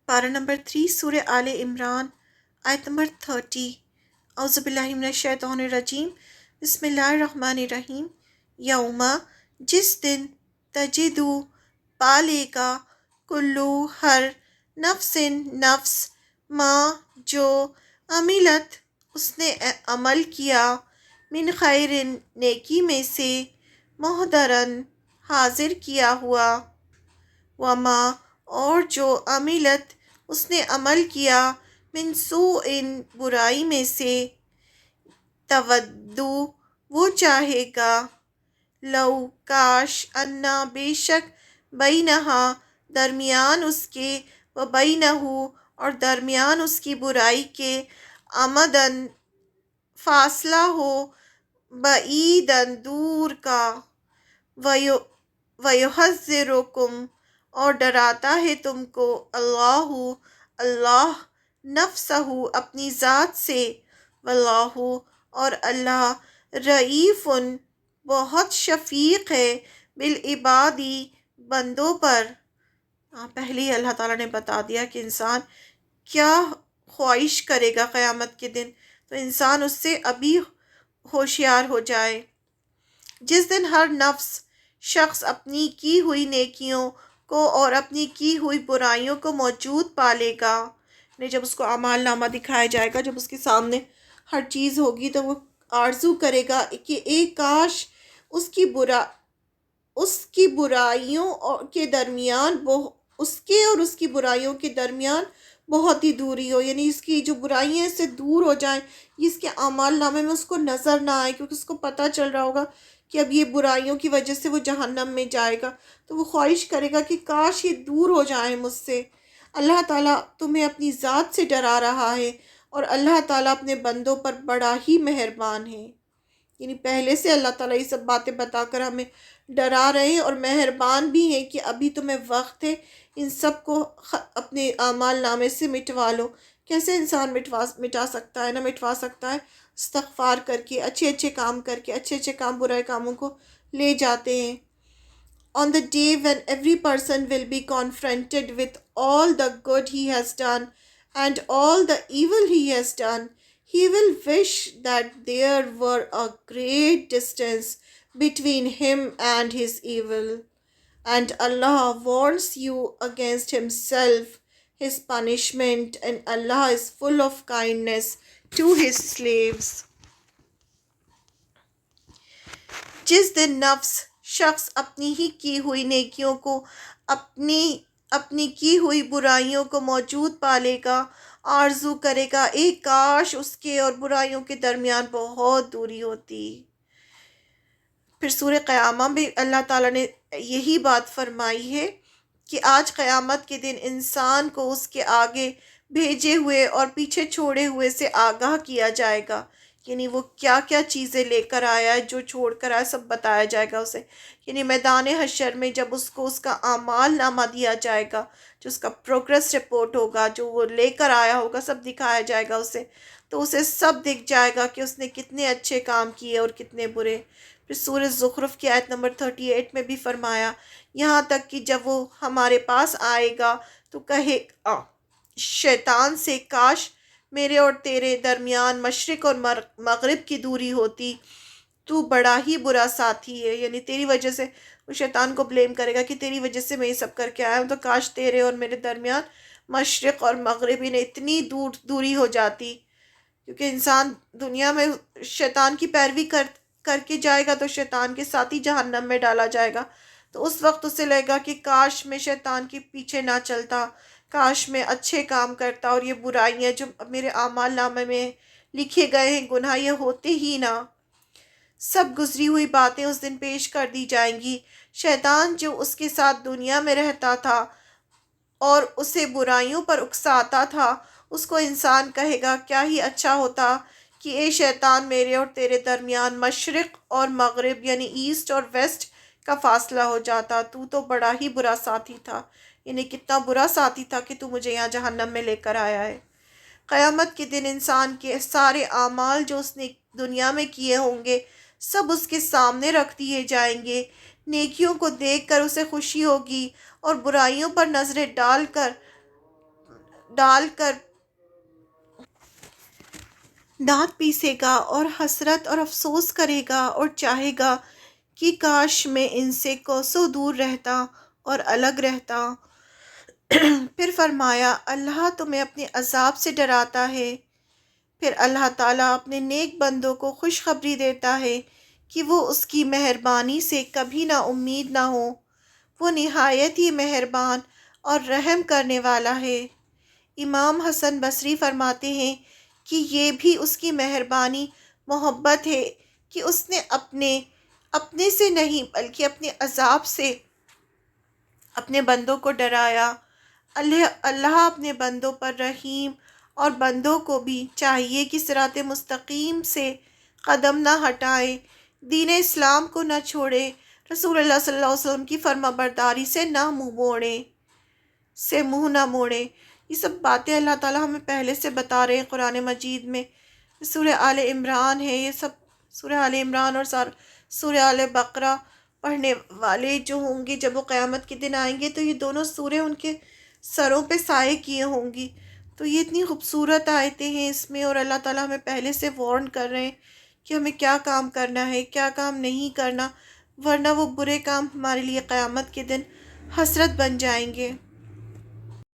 پارہ نمبر 3 سورہ آل عمران آیت نمبر 30۔ اعوذ باللہ من الشیطان الرجیم، بسم اللہ الرحمن الرحیم۔ یوما، جس دن، تجدو، پالے گا، کلو، ہر، نفس، نفس، ما، جو، عملت، اس نے عمل کیا، من خیر، نیکی میں سے، محضرن، حاضر کیا ہوا، وما، اور جو، عملت، اس نے عمل کیا، من سوء، برائی میں سے، تودو، وہ چاہے گا، لو، کاش، انا، بے شک، بینہا، درمیان اس کے، و بینہو، اور درمیان اس کی برائی کے، امدن، فاصلہ ہو، بعیدن، دور کا، وَيُحَذِّرُكُمْ، اور ڈراتا ہے تم کو، اللہ نفسہ، اپنی ذات سے، واللہ، اور اللہ، رئیف، بہت شفیق ہے، بالعباد، بندوں پر۔ پہلے ہی اللہ تعالیٰ نے بتا دیا کہ انسان کیا خواہش کرے گا قیامت کے دن، تو انسان اس سے ابھی ہوشیار ہو جائے۔ جس دن ہر نفس، شخص، اپنی کی ہوئی نیکیوں کو اور اپنی کی ہوئی برائیوں کو موجود پالے گا، یعنی جب اس کو اعمال نامہ دکھایا جائے گا، جب اس کے سامنے ہر چیز ہوگی تو وہ آرزو کرے گا کہ ایک کاش اس کی برائیوں کے درمیان اس کے اور اس کی برائیوں کے درمیان بہت ہی دوری ہو، یعنی اس کی جو برائیاں ہیں اس سے دور ہو جائیں، اس کے اعمال نامے میں اس کو نظر نہ آئے، کیونکہ اس کو پتہ چل رہا ہوگا کہ اب یہ برائیوں کی وجہ سے وہ جہنم میں جائے گا، تو وہ خواہش کرے گا کہ کاش یہ دور ہو جائیں مجھ سے۔ اللہ تعالیٰ تمہیں اپنی ذات سے ڈرا رہا ہے، اور اللہ تعالیٰ اپنے بندوں پر بڑا ہی مہربان ہے، یعنی پہلے سے اللہ تعالیٰ یہ سب باتیں بتا کر ہمیں ڈرا رہے ہیں، اور مہربان بھی ہیں کہ ابھی تمہیں وقت ہے، ان سب کو اپنے اعمال نامے سے مٹوا لو۔ کیسے انسان مٹا سکتا ہے؟ نہ مٹوا سکتا ہے، استغفار کر کے، اچھے اچھے کام کر کے، اچھے اچھے کام برائے کاموں کو لے جاتے ہیں۔ On the day when every person will be confronted with all the good he has done and all the evil he has done, he will wish that there were a great distance between him and his evil. And Allah warns you against himself, his punishment, and Allah is full of kindness to his slaves. جس دن نفس، شخص، اپنی ہی کی ہوئی نیکیوں کو اپنی کی ہوئی برائیوں کو موجود پالے گا، آرزو کرے گا ایک کاش اس کے اور برائیوں کے درمیان بہت دوری ہوتی۔ پھر سورہ قیامہ بھی اللہ تعالیٰ نے یہی بات فرمائی ہے کہ آج قیامت کے دن انسان کو اس کے آگے بھیجے ہوئے اور پیچھے چھوڑے ہوئے سے آگاہ کیا جائے گا، یعنی وہ کیا کیا چیزیں لے کر آیا ہے، جو چھوڑ کر آیا، سب بتایا جائے گا اسے۔ یعنی میدان حشر میں جب اس کو اس کا اعمال نامہ دیا جائے گا، جو اس کا پروگریس رپورٹ ہوگا، جو وہ لے کر آیا ہوگا، سب دکھایا جائے گا اسے، تو اسے سب دکھ جائے گا کہ اس نے کتنے اچھے کام کیے اور کتنے برے۔ پھر سورہ زخرف کی آیت نمبر 38 میں بھی فرمایا، یہاں تک کہ جب وہ ہمارے پاس آئے گا تو کہے گا شیطان سے، کاش میرے اور تیرے درمیان مشرق اور مغرب کی دوری ہوتی، تو بڑا ہی برا ساتھی ہے، یعنی تیری وجہ سے وہ شیطان کو بلیم کرے گا کہ تیری وجہ سے میں یہ سب کر کے آیا ہوں، تو کاش تیرے اور میرے درمیان مشرق اور مغرب ہی نے اتنی دوری ہو جاتی، کیونکہ انسان دنیا میں شیطان کی پیروی کر کے جائے گا تو شیطان کے ساتھ ہی جہنم میں ڈالا جائے گا، تو اس وقت اسے لگے گا کہ کاش میں شیطان کے پیچھے نہ چلتا، کاش میں اچھے کام کرتا، اور یہ برائیاں جو میرے اعمال نامے میں لکھے گئے ہیں گناہ، یہ ہوتے ہی نہ۔ سب گزری ہوئی باتیں اس دن پیش کر دی جائیں گی۔ شیطان جو اس کے ساتھ دنیا میں رہتا تھا اور اسے برائیوں پر اکساتا تھا، اس کو انسان کہے گا کیا ہی اچھا ہوتا کہ اے شیطان میرے اور تیرے درمیان مشرق اور مغرب یعنی ایسٹ اور ویسٹ کا فاصلہ ہو جاتا، تو بڑا ہی برا ساتھی تھا، یعنی کتنا برا ساتھی تھا کہ تو مجھے یہاں جہنم میں لے کر آیا ہے۔ قیامت کے دن انسان کے سارے اعمال جو اس نے دنیا میں کیے ہوں گے سب اس کے سامنے رکھ دیے جائیں گے۔ نیکیوں کو دیکھ کر اسے خوشی ہوگی، اور برائیوں پر نظریں ڈال کر ڈال کر دانت پیسے گا اور حسرت اور افسوس کرے گا اور چاہے گا کہ کاش میں ان سے کوسوں دور رہتا اور الگ رہتا۔ پھر فرمایا اللہ تمہیں اپنے عذاب سے ڈراتا ہے۔ پھر اللہ تعالیٰ اپنے نیک بندوں کو خوشخبری دیتا ہے کہ وہ اس کی مہربانی سے کبھی نا امید نہ ہو، وہ نہایت ہی مہربان اور رحم کرنے والا ہے۔ امام حسن بصری فرماتے ہیں کہ یہ بھی اس کی مہربانی محبت ہے کہ اس نے اپنے سے نہیں بلکہ اپنے عذاب سے اپنے بندوں کو ڈرایا۔ اللہ اپنے بندوں پر رحیم، اور بندوں کو بھی چاہیے کہ صراط مستقیم سے قدم نہ ہٹائے، دین اسلام کو نہ چھوڑے، رسول اللہ صلی اللہ علیہ وسلم کی فرما برداری سے منہ نہ موڑے۔ یہ سب باتیں اللہ تعالیٰ ہمیں پہلے سے بتا رہے ہیں قرآن مجید میں۔ سورہ آل عمران ہے یہ سب، سورہ آل عمران اور سورہ آل بقرہ پڑھنے والے جو ہوں گے جب وہ قیامت کے دن آئیں گے تو یہ دونوں سورہ ان کے سروں پہ سائے کیے ہوں گی۔ تو یہ اتنی خوبصورت آیتیں ہیں اس میں، اور اللہ تعالیٰ ہمیں پہلے سے وارن کر رہے ہیں کہ ہمیں کیا کام کرنا ہے، کیا کام نہیں کرنا، ورنہ وہ برے کام ہمارے لیے قیامت کے دن حسرت بن جائیں گے۔